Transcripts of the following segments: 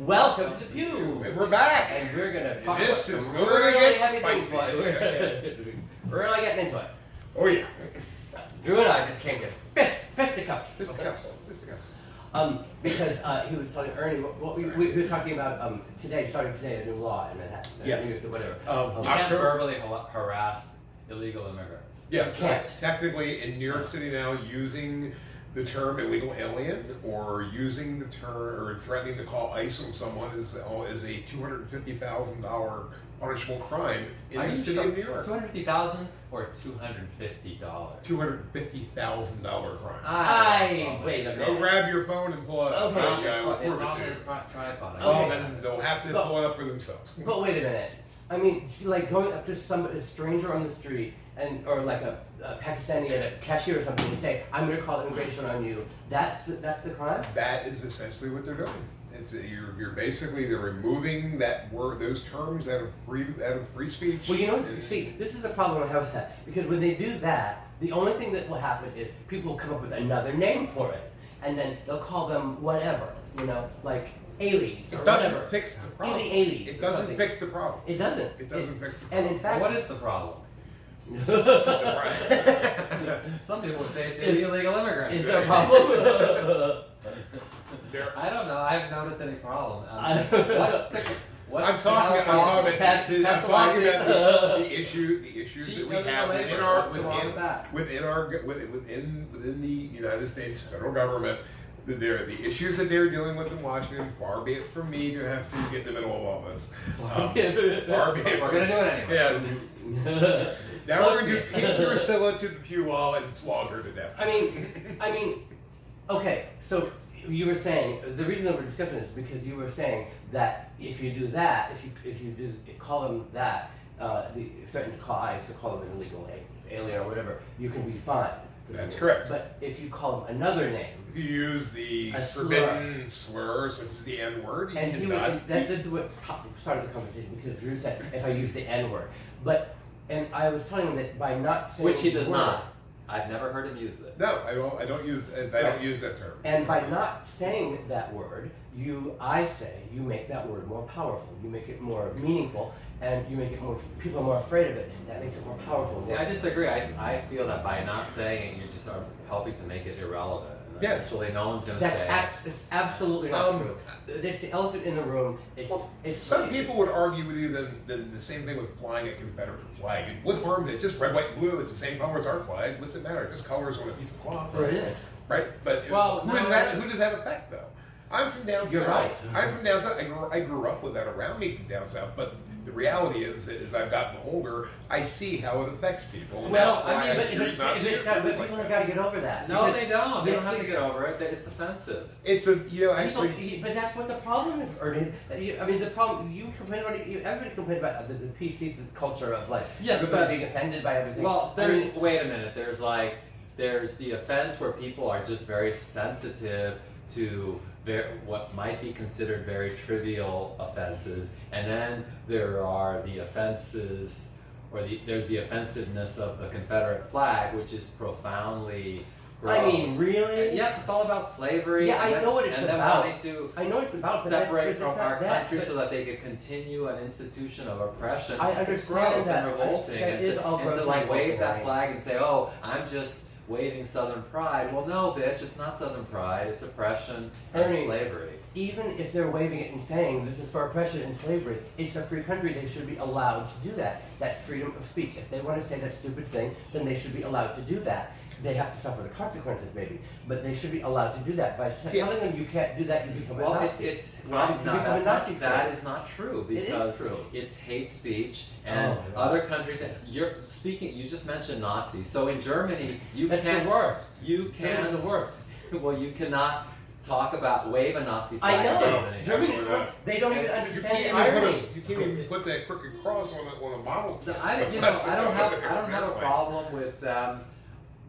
Welcome to the Peew. And we're back. And we're going to talk This about is some going really to get heavy things. spicy. We're really getting into it. Oh yeah. Drew and I just came to fisticuffs. Fisticuffs. Because he was telling Ernie, he was talking about today, starting today, a new law in Manhattan. Yes. Whatever. You can't verbally harass illegal immigrants. Yes. You can't. Technically, in New York City now, using the term illegal alien or using the term or threatening to call ICE on someone is a $250,000 punishable crime in the city of New York. $250,000 or $250? $250,000 crime. Wait a minute. Go grab your phone and pull it up. Okay. It's on the tripod. Well, then they'll have to pull it up for themselves. But wait a minute. I mean, like going up to a stranger on the street or like a Pakistani at a cashier or something and say, "I'm going to call immigration on you." That's the crime. That is essentially what they're doing. You're basically they're removing that word, those terms out of free speech. Well, you know, see, this is the problem I have with that because when they do that, the only thing that will happen is people will come up with another name for it, and then they'll call them whatever, like Ali's or It doesn't whatever. fix the problem. Ali's It or doesn't something. fix the problem. It doesn't. It doesn't fix the And problem. in fact, What is the problem? Some people would say it's illegal immigrants. is there a problem? I don't know. I haven't noticed any problem. I'm talking about the issues that we have within the United States federal government. The issues that they're dealing with in Washington, far be it from me to have to get in the middle of all this. Far be it. We're going to do it anyway. Yes. Now we're going to pin Drewcilla to the pew wall and flog her to death. I mean, okay, so you were saying, the reason that we're discussing this is because you were saying that if you do that, if you call them that, threaten to call ICE or call them an illegal alien or whatever, you can be fined. That's correct. But if you call them another name, if you use the forbidden slur, such as the N-word, you cannot. This is what started the conversation because Drew said if I use the N-word, and I was telling him that by not saying Which he does the word, not. I've never heard him use it. No, I don't use that term. And by not saying that word, you make that word more powerful. You make it more meaningful, and you make it more. People are more afraid of it. That makes it more powerful. See, I disagree. I feel that by not saying it, you just are helping to make it irrelevant. And Yes. Actually, no one's going to say. It's absolutely not true. It's the elephant in the room. It's some people would argue with you that the same thing with flying a Confederate flag. What harm? It's just red, white, and blue. It's the same color as our flag. What's it matter? It just colors on a piece of cloth. Or it is. Right? But who does that affect though? I'm from down You're south. right. I'm from down south. I grew up with that around me from down south. But the reality is that as I've gotten older, I see how it affects people. And Well, that's why but choose not to use people words have like got to get over that. No, because they don't. They don't have to it's- get over it. It's offensive. It's actually. But that's what the problem is, Ernie. The problem you complain about it. Everybody complains about the PC culture of like everybody being offended by everything. Well, wait a minute. There's the offense where people are just very sensitive to what might be considered very trivial offenses, and then there are the offenses, there's the offensiveness of the Confederate flag, which is profoundly gross. I mean, really? Yes, it's all about slavery. Yeah, I know what it's about. I know it's about separate from our country but so that they could continue an institution of oppression. I It's understand gross that. and revolting. That And is to, all and gross to like and wave that revolting. flag and say, "Oh, I'm just waving Southern pride." Well, no, bitch, it's not Southern pride. It's oppression and Ernie, slavery. Even if they're waving it and saying this is for oppression and slavery, it's a free country. They should be allowed to do that. That's freedom of speech. If they want to say that stupid thing, then they should be allowed to do that. They have to suffer the consequences, maybe, but they should be allowed to do that. By telling them you can't do that, you become a Nazi. That is not true because true. It's hate speech, and other countries. You just mentioned Nazis. So in Germany, That's the worst. You can't. Germany's the worst. Well, you cannot wave a Nazi flag I know. in Germany. Germany's worst. They don't even You understand can't, the irony. you can't even put that crooked cross on a model. I don't have a problem with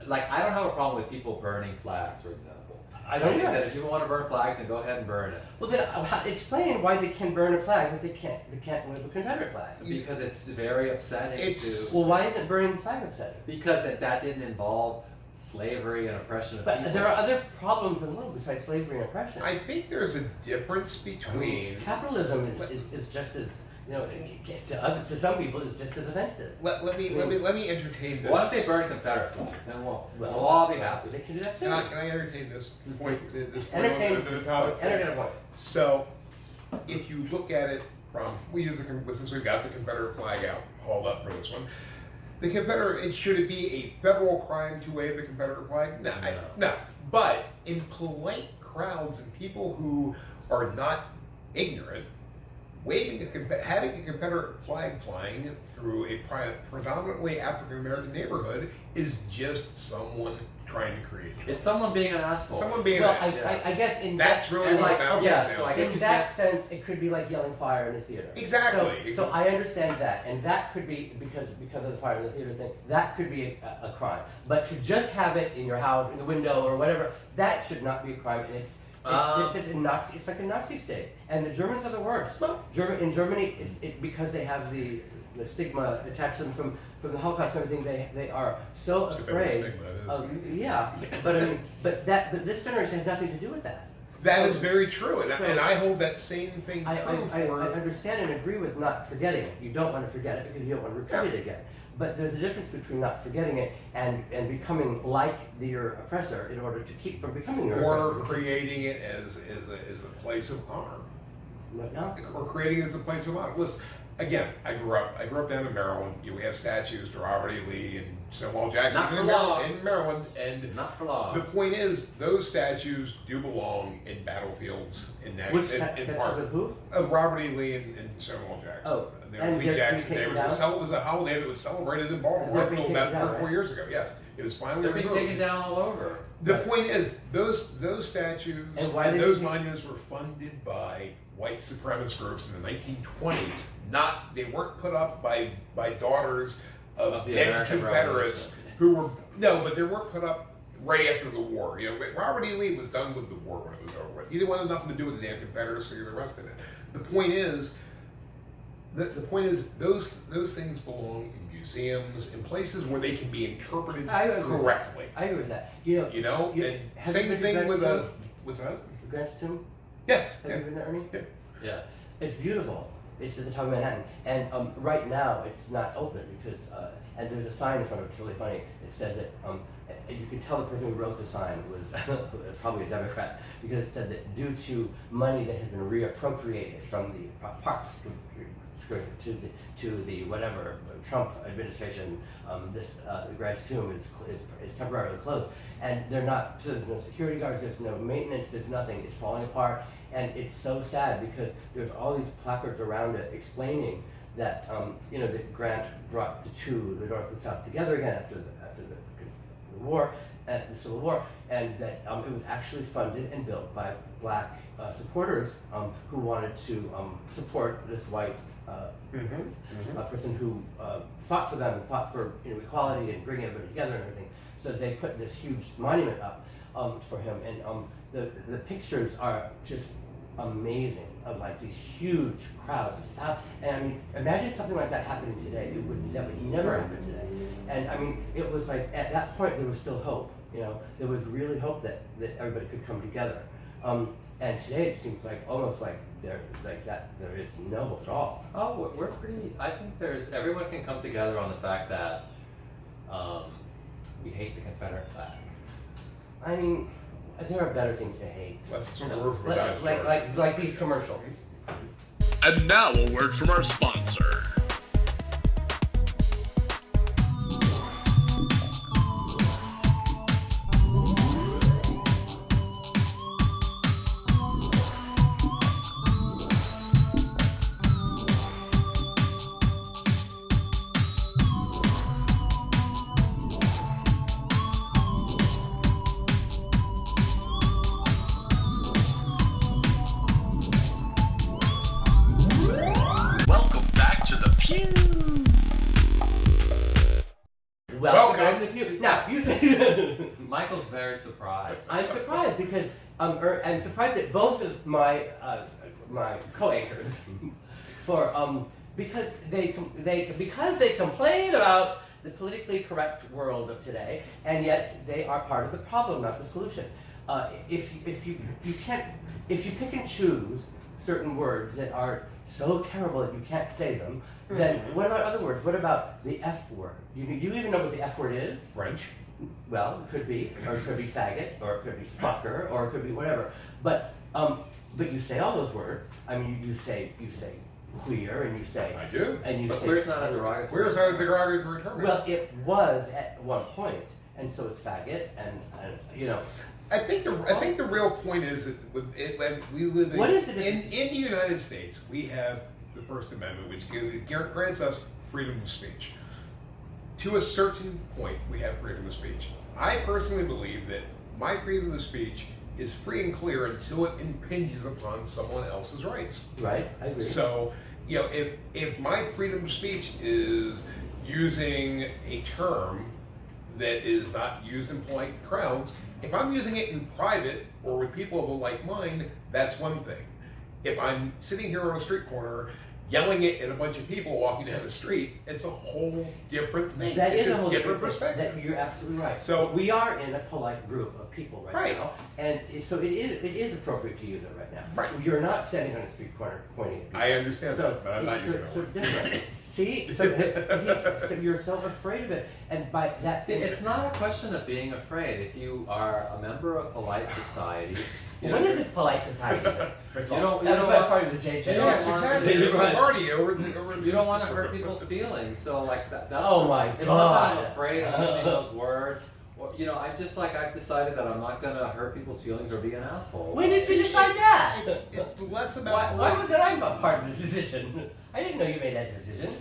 I don't have a problem with people burning flags, for example. I think that if people want to burn flags, then go ahead and burn it. Well, then explain why they can burn a flag, but they can't wave a Confederate flag. Because it's very upsetting Well, why isn't burning the flag upsetting? Because that didn't involve slavery and oppression of But people. there are other problems in the world besides slavery and oppression. I think there's a difference between. Capitalism is just as, to some people, is just as offensive. Let me entertain this. Why don't they burn Confederate flags? Then we'll Well, all be happy. They can do that too. Can I entertain this point? This point Entertain. on the topic? Entertain a point. So, if you look at it from, since we've got the Confederate flag out, hauled up for this one, the Confederate, should it be a federal crime to wave the Confederate flag? No. No. But in polite crowds and people who are not ignorant, having a Confederate flag flying through a predominantly African American neighborhood is just someone trying to create. It's someone being an asshole. Someone being Well, an asshole. I guess in That's really what like, amounts yeah, it so down I to. guess in that sense, it could be like yelling fire in a theater. Exactly. So I understand that, and that could be because of the fire in the theater thing. That could be a crime. But to just have it in your house, in the window, or whatever, that should not be a crime. And it's like a Nazi state, and the Germans are the worst. Well- In Germany, because they have the stigma attached to them from the Holocaust and everything, they are so It's a bit of a afraid stigma, it is. of but I mean, but this generation has nothing to do with that. That is very true, and, So- and I hold that same thing I true for. understand and agree with not forgetting it. You don't want to forget it because you don't want to repeat it again. But there's a difference between not forgetting it and becoming like your oppressor in order to keep from becoming your Or oppressor. creating it as a place of honor. Right now? Or creating it as a place of honor. Listen, again, I grew up down in Maryland. We have statues to Robert E. Lee and Stonewall Jackson Not for in long. In Maryland, and Not for long. the point is, those statues do belong in battlefields in Which in statues park. of who? Robert E. Lee and Stonewall Jackson. Oh, They and were Lee they're being Jackson. There taken down? was a holiday that was celebrated in Baltimore They're up being until about taken 3 down, or 4 right? years ago. Yes, it was finally They're being removed. taken down all over. The point is, those statues And and, why did those they- monuments were funded by white supremacist groups in the 1920s. They weren't put up by daughters of the dead American Confederates Revolution. but they weren't put up right after the war. Robert E. Lee was done with the war when it was over with. He didn't want nothing to do with the damn Confederacy or the rest of it. The point is, those things belong in museums, in places where they can be interpreted I agree. correctly. I agree with that. And have you same been to thing Grant's with tomb? what's that? Grant's tomb? Yes. Have Yeah. you been there, Ernie? Yeah. Yes. It's beautiful. It's at the top of Manhattan, and right now it's not open because and there's a sign in front of it. It's really funny. It says that you can tell the person who wrote the sign was probably a Democrat because it said that due to money that has been reappropriated from the parks to the whatever Trump administration, this Grant's tomb is temporarily closed, and they're not. So there's no security guards. There's no maintenance. There's nothing. It's falling apart. And it's so sad because there's all these placards around it explaining that that Grant brought the two, the North and South, together again after the war, the Civil War, and that it was actually funded and built by black supporters who wanted to support this white person who fought for them and fought for equality and bringing everybody together and everything. So they put this huge monument up for him, and the pictures are just amazing of like these huge crowds. And I mean, imagine something like that happening today. That would never happen today. And I mean, it was like at that point there was still hope. There was really hope that everybody could come together. And today it seems like almost like there is no hope at all. Oh, we're pretty. I think everyone can come together on the fact that we hate the Confederate flag. I mean, there are better things to hate. That's some roof of a dive Like these commercials. And now a word from our sponsor. Welcome back to the Peew. Welcome back to Peeew. Now, you say Michael's very surprised. I'm surprised because I'm surprised at both of my my co-anchors for because they complain about the politically correct world of today, and yet they are part of the problem, not the solution. If you pick and choose certain words that are so terrible that you can't say them, then what about other words? What about the F word? Do you even know what the F word is? French. Well, it could be, or it could be faggot, or it could be fucker, or it could be whatever. But you say all those words. I mean, you say queer, and you say I do. and you But say queer's not a derogatory. Where's the derogatory term? well, it was at one point, and so it's faggot, and you know. I think the real point is that when we live What is it in the United States, we have the First Amendment, which grants us freedom of speech. To a certain point, we have freedom of speech. I personally believe that my freedom of speech is free and clear until it impinges upon someone else's rights. Right, I agree. So, you know, if my freedom of speech is using a term that is not used in polite crowds, if I'm using it in private or with people of a like mind, that's one thing. If I'm sitting here on a street corner yelling it at a bunch of people walking down the street, it's a whole different thing. That it's is a whole different perspective. That you're absolutely right. So we are in a polite group of people Right. now, and so it is appropriate to use it right now. Right. You're not standing on a street corner pointing at people. I understand So, that, but I'm not using so it. it's different. See, so you're so afraid of it, and by that. See, it's not a question of being afraid. If you are a member of polite society, you What know, is this polite society? First of all? You don't That's want- part of the JJ. you don't Yes, want to exactly. be- There's a Right. party over you don't want to hurt people's feelings. So like that's Oh the- my It's not that I'm God. afraid of using those words. Well, you know, I've decided that I'm not gonna hurt people's feelings or be an asshole. When did you decide that? It's less about Why was that I'm a part of the decision? I didn't know you made that decision.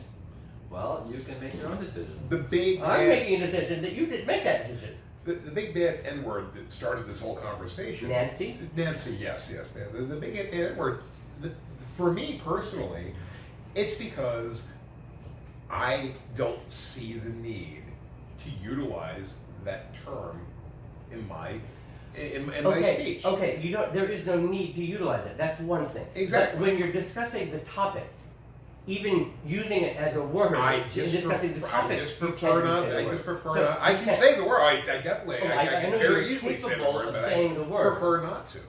Well, you can make your own decision. the big I'm bad, making a decision that you didn't make that decision. the big bad N word that started this whole conversation. Nancy? Nancy, yes. The big N word. For me personally, it's because I don't see the need to utilize that term in my my speech. Okay, you don't. There is no need to utilize it. That's one thing. Exactly. But when you're discussing the topic, even using it as a word I in just discussing the topic, I just you prefer can't not. use the I word. just prefer So not. I you can can't- say the word. I definitely. Oh, I I can know very you're easily say the capable word, of but saying I the word. prefer not to.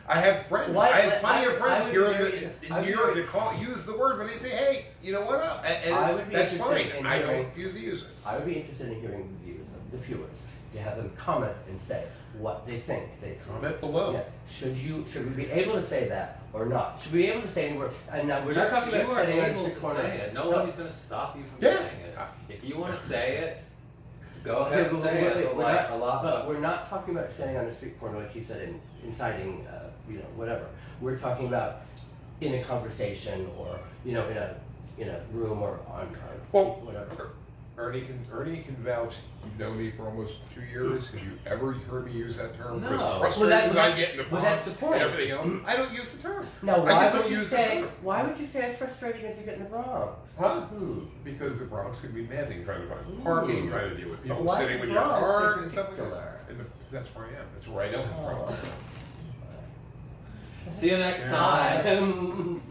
I have friends. Why- I have plenty of I friends would here be in, very- I in would New York be- that use the word when they say, "Hey, you know what up?" And I would be that's interested fine. in I hearing- don't use it. I would be interested in hearing the views of the viewers, to have them comment and say what they think. They Comment below. Yeah. Should we be able to say that or not? Should we be able to say any word? And now we're not talking You about are setting on able the to corner. say it. Nobody's going to stop you from Yeah. saying it. If you want to say it, go Okay, ahead and but say it. we're Like not- a lot, but we're not talking about standing on a street corner like you said, inciting, whatever. We're talking about in a conversation or in a room or on Well, whatever. Ernie can vouch. You've known me for almost 2 years. Have you ever heard me use that term? No. As Well, frustrated as I get in the well, that's Bronx the point. and everything else, I don't use the term. Now, I why just would don't you use the say? term. Why would you say it's frustrating if you get in the Bronx? Huh? Because the Bronx can be demanding, trying to find Ooh. parking, trying to deal with people Why sitting the with your Bronx car in and stuff like particular? that. And that's where I am. That's where I don't have a problem. See you next Hi. time.